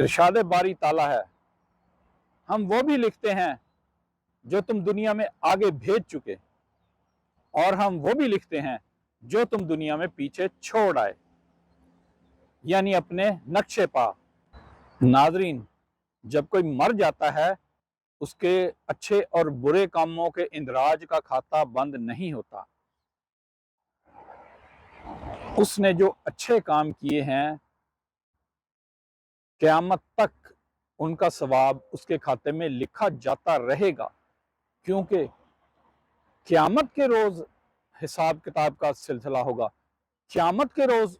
ارشاد باری تعالیٰ ہے، ہم وہ بھی لکھتے ہیں جو تم دنیا میں آگے بھیج چکے، اور ہم وہ بھی لکھتے ہیں جو تم دنیا میں پیچھے چھوڑ آئے، یعنی اپنے نقش پا۔ ناظرین، جب کوئی مر جاتا ہے اس کے اچھے اور برے کاموں کے اندراج کا کھاتہ بند نہیں ہوتا۔ اس نے جو اچھے کام کیے ہیں قیامت تک ان کا ثواب اس کے کھاتے میں لکھا جاتا رہے گا، کیونکہ قیامت کے روز حساب کتاب کا سلسلہ ہوگا۔ قیامت کے روز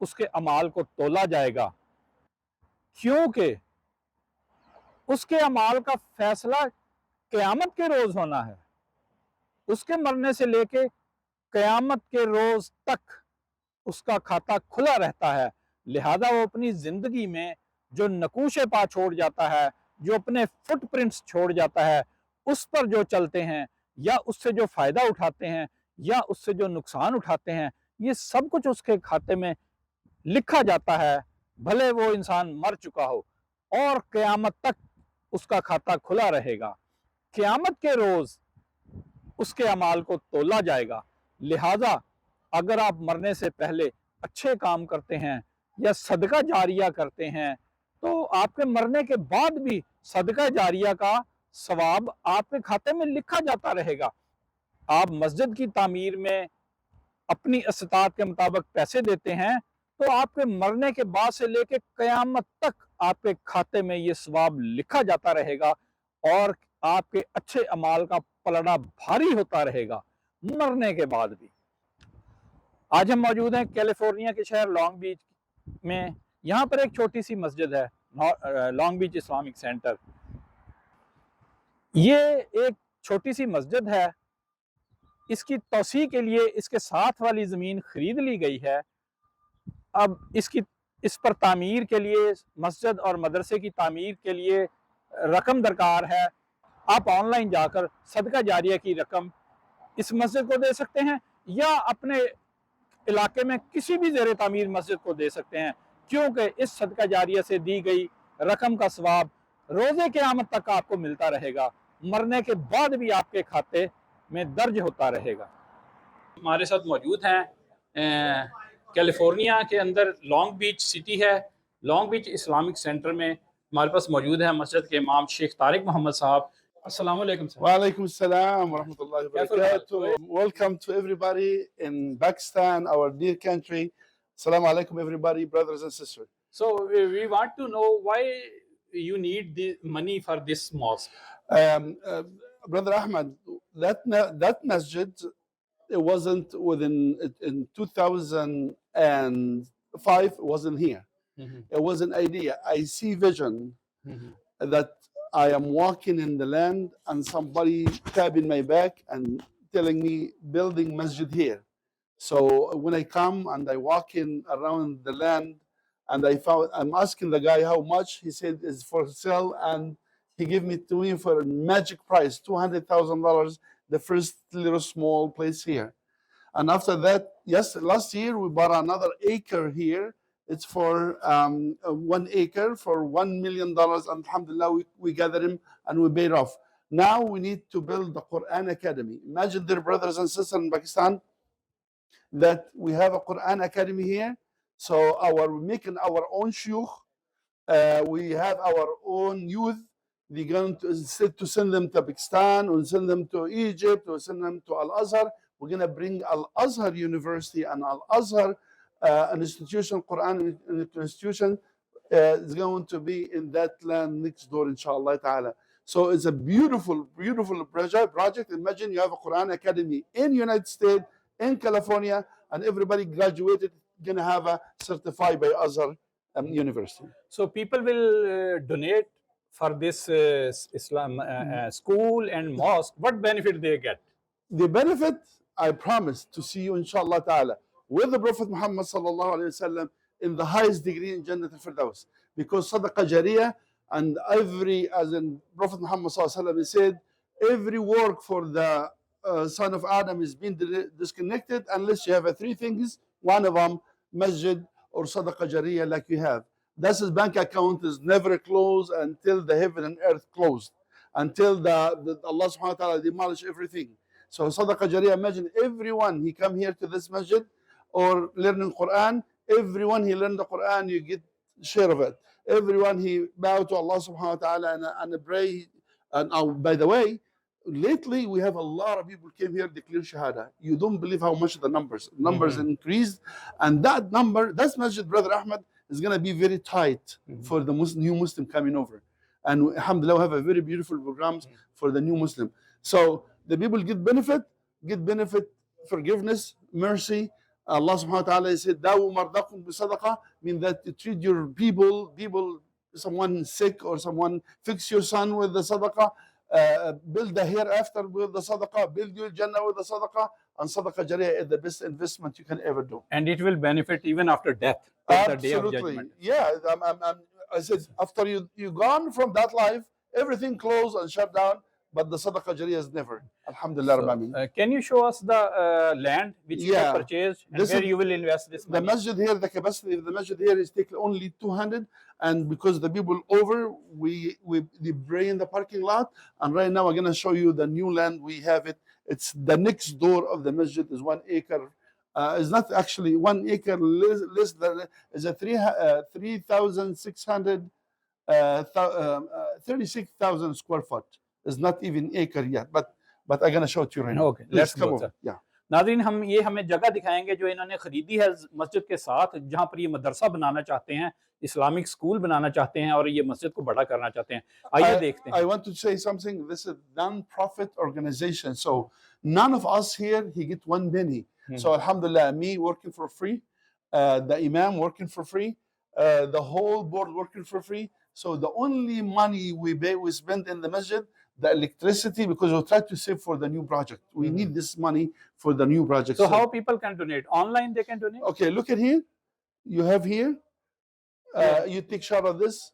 اس کے اعمال کو تولا جائے گا، کیونکہ اس کے اعمال کا فیصلہ قیامت کے روز ہونا ہے۔ اس کے مرنے سے لے کے قیامت کے روز تک اس کا کھاتہ کھلا رہتا ہے، لہذا وہ اپنی زندگی میں جو نقوش پا چھوڑ جاتا ہے، جو اپنے فٹ پرنٹس چھوڑ جاتا ہے، اس پر جو چلتے ہیں یا اس سے جو فائدہ اٹھاتے ہیں یا اس سے جو نقصان اٹھاتے ہیں، یہ سب کچھ اس کے کھاتے میں لکھا جاتا ہے، بھلے وہ انسان مر چکا ہو، اور قیامت تک اس کا کھاتہ کھلا رہے گا۔ قیامت کے روز اس کے اعمال کو تولا جائے گا، لہذا اگر آپ مرنے سے پہلے اچھے کام کرتے ہیں یا صدقہ جاریہ کرتے ہیں تو آپ کے مرنے کے بعد بھی صدقہ جاریہ کا ثواب آپ کے کھاتے میں لکھا جاتا رہے گا۔ آپ مسجد کی تعمیر میں اپنی استطاعت کے مطابق پیسے دیتے ہیں تو آپ کے مرنے کے بعد سے لے کے قیامت تک آپ کے کھاتے میں یہ ثواب لکھا جاتا رہے گا، اور آپ کے اچھے اعمال کا پلڑا بھاری ہوتا رہے گا مرنے کے بعد بھی۔ آج ہم موجود ہیں کیلیفورنیا کے شہر لانگ بیچ میں۔ یہاں پر ایک چھوٹی سی مسجد ہے، لانگ بیچ اسلامک سینٹر۔ یہ ایک چھوٹی سی مسجد ہے، اس کی توسیع کے لیے اس کے ساتھ والی زمین خرید لی گئی ہے۔ اب اس پر تعمیر کے لیے، مسجد اور مدرسے کی تعمیر کے لیے رقم درکار ہے۔ آپ آن لائن جا کر صدقہ جاریہ کی رقم اس مسجد کو دے سکتے ہیں، یا اپنے علاقے میں کسی بھی زیر تعمیر مسجد کو دے سکتے ہیں، کیونکہ اس صدقہ جاریہ سے دی گئی رقم کا ثواب روز قیامت تک آپ کو ملتا رہے گا، مرنے کے بعد بھی آپ کے کھاتے میں درج ہوتا رہے گا۔ ہمارے ساتھ موجود ہیں کیلیفورنیا کے اندر لانگ بیچ سٹی ہے، لانگ بیچ اسلامک سینٹر میں ہمارے پاس موجود ہے مسجد کے امام شیخ طارق محمد صاحب۔ السلام علیکم سر۔ وعليكم السلام ورحمة الله وبركاته. Welcome to everybody in Pakistan, our dear country. Assalamu alaikum everybody, brothers and sisters. So we want to know why you need the money for this mosque. Brother Ahmed, that masjid, it wasn't in 2005, it wasn't here. It was an idea. I see vision that I am walking in the land and somebody tapping my back and telling me building masjid here. So when I come and I walk in around the land and I'm asking the guy how much, he said it's for sale, and he gave me to me for a magic price, $200,000, the first little small place here. And after that, yes, last year we bought another acre here. It's for 1 acre for $1 million. And alhamdulillah, we gathered him and we paid off. Now we need to build the Quran Academy. Imagine, dear brothers and sisters in Pakistan, that we have a Quran Academy here. So we're making our own shuyukh. We have our own youth. We're going to send them to Pakistan, and send them to Egypt, or send them to Al-Azhar. We're going to bring Al-Azhar University and Al-Azhar an institution, Quran institution, is going to be in that land next door, inshallah ta'ala. So it's a beautiful, beautiful project. Imagine you have a Quran Academy in United States, in California, and everybody graduated, going to have a certified by Azhar University. So people will donate for this Islam school and mosque. What benefit they get? The benefit, I promise to see you, inshallah ta'ala, with the Prophet Muhammad sallallahu alayhi wasallam in the highest degree in Jannat al-Firdaus. Because Sadaqah Jariyah, and as in Prophet Muhammad sallallahu alayhi wasallam, he said, every work for the son of Adam is being disconnected unless you have three things. One of them, masjid or Sadaqah Jariyah like you have. That's his bank account is never closed until the heaven and earth closed, until the Allah subhanahu wa ta'ala demolish everything. So Sadaqah Jariyah, imagine everyone he come here to this masjid or learning Quran, everyone he learn the Quran, you get share of it. Everyone he bow to Allah subhanahu wa ta'ala and pray. And by the way, lately we have a lot of people came here declare Shahada. You don't believe how much the numbers increased. And that number, that's Masjid Brother Ahmed, is going to be very tight for the new Muslim coming over. And alhamdulillah, we have a very beautiful programs for the new Muslim. So the people get benefit, forgiveness, mercy. Allah subhanahu wa ta'ala said, Dawu mardakum bi sadaqah, mean that you treat your people, someone sick or someone, fix your son with the sadaqah, build the hereafter with the sadaqah, build your Jannah with the sadaqah, and Sadaqah Jariyah is the best investment you can ever do. And it will benefit even after death, till the day of Absolutely. judgment. Yeah, I said, after you gone from that life, everything closed and shut down, but the Sadaqah Jariyah is never. Alhamdulillah. So, Rabbil Alameen. can you show us the land which you have purchased and This where is- you will invest this The money? masjid here, the capacity of the masjid here is take only 200, and because the people over, we bring in the parking lot, and right now I'm gonna show you the new land we have it. It's the next door of the masjid is 1 acre. It's not actually 1 acre less than is a 3,600 36,000 square foot. It's not even acre yet, but I'm gonna show it to you right now. Okay, Please let's come go, over. sir. Yeah. नाज़रीन, हम ये हमें जगह दिखाएंगे जो इन्होंने खरीदी है मस्जिद के साथ, जहाँ पर ये मदरसा बनाना चाहते हैं, इस्लामिक स्कूल बनाना चाहते हैं और ये मस्जिद को बड़ा करना चाहते हैं. आइए देखते हैं. I want to say something. This is non-profit organization, so none of us here he get one penny. So alhamdulillah, me working for free, the imam working for free, the whole board working for free. So the only money we spend in the masjid, the electricity, because we try to save for the new project. We need this money for the new project. So how people can donate? Online they can donate? Okay, look at here. You have here. You take shot of this.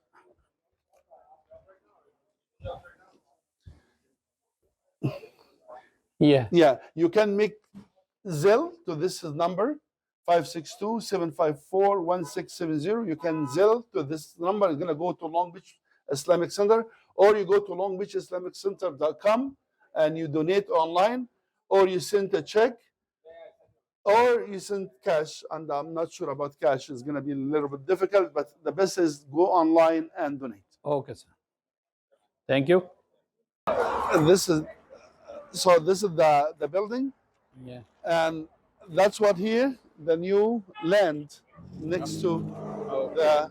Yeah. Yeah, you can make Zelle to this number 562-754-1670. You can Zelle to this number. It's gonna go to Long Beach Islamic Center, or you go to longbeachislamicCenter.com and you donate online, or you send a check, or you send cash. And I'm not sure about cash; it's gonna be a little bit difficult. But the best is go online and donate. Okay, sir. Thank you. And this is the building. Yeah. And that's what here, the new land next to the,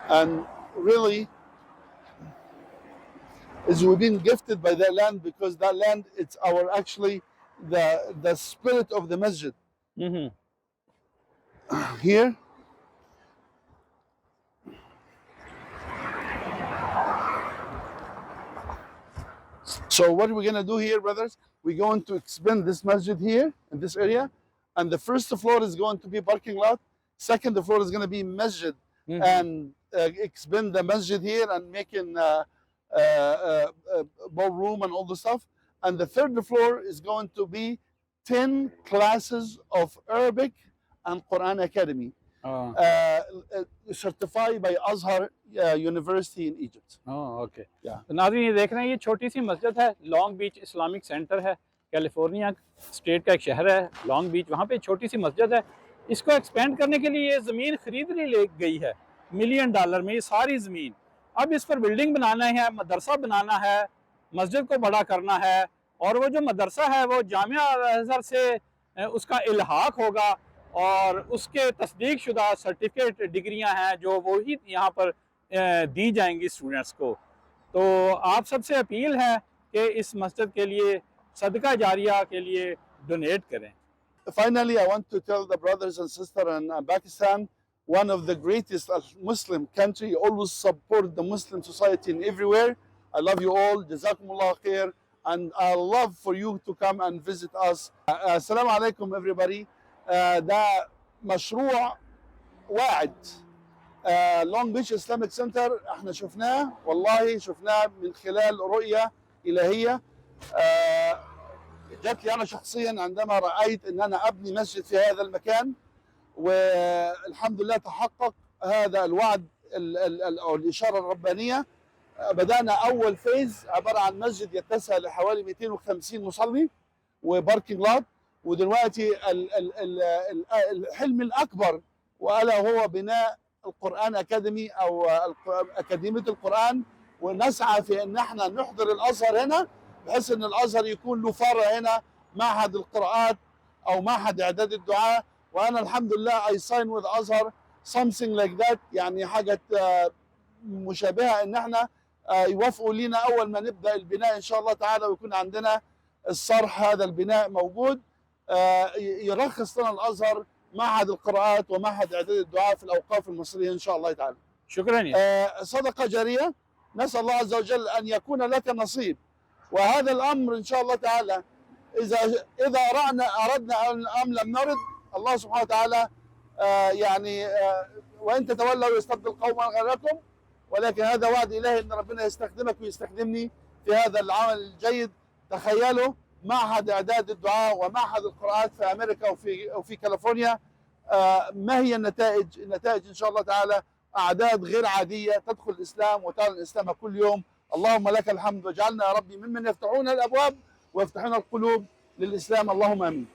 and really, is we've been gifted by that land because that land, it's our actually the spirit of the masjid. Here, so what we're gonna do here, brothers, we're going to expand this masjid here in this area, and the first floor is going to be parking lot. Second floor is going to be masjid, and expand the masjid here and making ballroom and all the stuff. And the third floor is going to be 10 classes of Arabic and Quran Academy, certified by Azhar University in Egypt. Oh, okay. Yeah. तो नाज़रीन ये देख रहे हैं, ये छोटी सी मस्जिद है, लॉन्ग बीच इस्लामिक सेंटर है, कैलिफोर्निया स्टेट का एक शहर है लॉन्ग बीच, वहाँ पे छोटी सी मस्जिद है. इसको एक्सपेंड करने के लिए ये ज़मीन खरीदने ले गई है $1 मिलियन में, ये सारी ज़मीन. अब इस पर बिल्डिंग बनाना है, मदरसा बनाना है, मस्जिद को बड़ा करना है, और वो जो मदरसा है वो जामिया अज़हर से उसका इल्हाक होगा, और उसके तस्दीक शुदा सर्टिफिकेट डिग्रियां हैं जो वो ही यहाँ पर दी जाएंगी स्टूडेंट्स को. तो आप सबसे अपील है कि इस मस्जिद के लिए सदका जारिया के लिए डोनेट करें. Finally, I want to tell the brothers and sisters in Pakistan, one of the greatest Muslim country, always support the Muslim society in everywhere. I love you all. Jazakumullah khair. And I love for you to come and visit us. Assalamu alaikum everybody. ده مشروع واعد lunch bitch اسلامك سنتر احنا شفناه والله شفناه من خلال رؤيه الهيه جات لي انا شخصيا عندما رايت ان انا ابني مسجد في هذا المكان والحمد لله تحقق هذا الوعد أو الإشارة الربانية. بدأنا أول فيز عبارة عن مسجد يتسع لحوالي 250 مصلي وباركينج لوت، ودلوقتي الحلم الأكبر وألا هو بناء القرآن أكاديمي أو أكاديمية القرآن، ونسعى في أن احنا نحضر الأزهر هنا بحيث أن الأزهر يكون له فرع هنا، معهد القراءات أو معهد إعداد الدعاء. وأنا الحمد لله I sign with Azhar something like that، يعني حاجة مشابهة ان احنا يوافقوا لينا اول ما نبدا البناء ان شاء الله تعالى، ويكون عندنا الصرح هذا البناء موجود، يرخص لنا الازهر معهد القراءات ومعهد اعداد الدعاء في الاوقاف المصريه ان شاء الله تعالى. شكرا يا صدقه جاريه، نسال الله عز وجل ان يكون لك نصيب، وهذا الامر ان شاء الله تعالى اذا اردنا ام لم نرد، الله سبحانه وتعالى يعني وان تتولوا يستبدل قوما غيركم، ولكن هذا وعد الهي ان ربنا يستخدمك ويستخدمني في هذا العمل الجيد. تخيلوا معهد اعداد الدعاء ومعهد القراءات في امريكا وفي كاليفورنيا، ما هي النتائج؟ النتائج ان شاء الله تعالى اعداد غير عاديه تدخل الاسلام وتعلن الاسلام كل يوم. اللهم لك الحمد، واجعلنا يا ربي ممن يفتحون الابواب ويفتحون القلوب للاسلام، اللهم امين.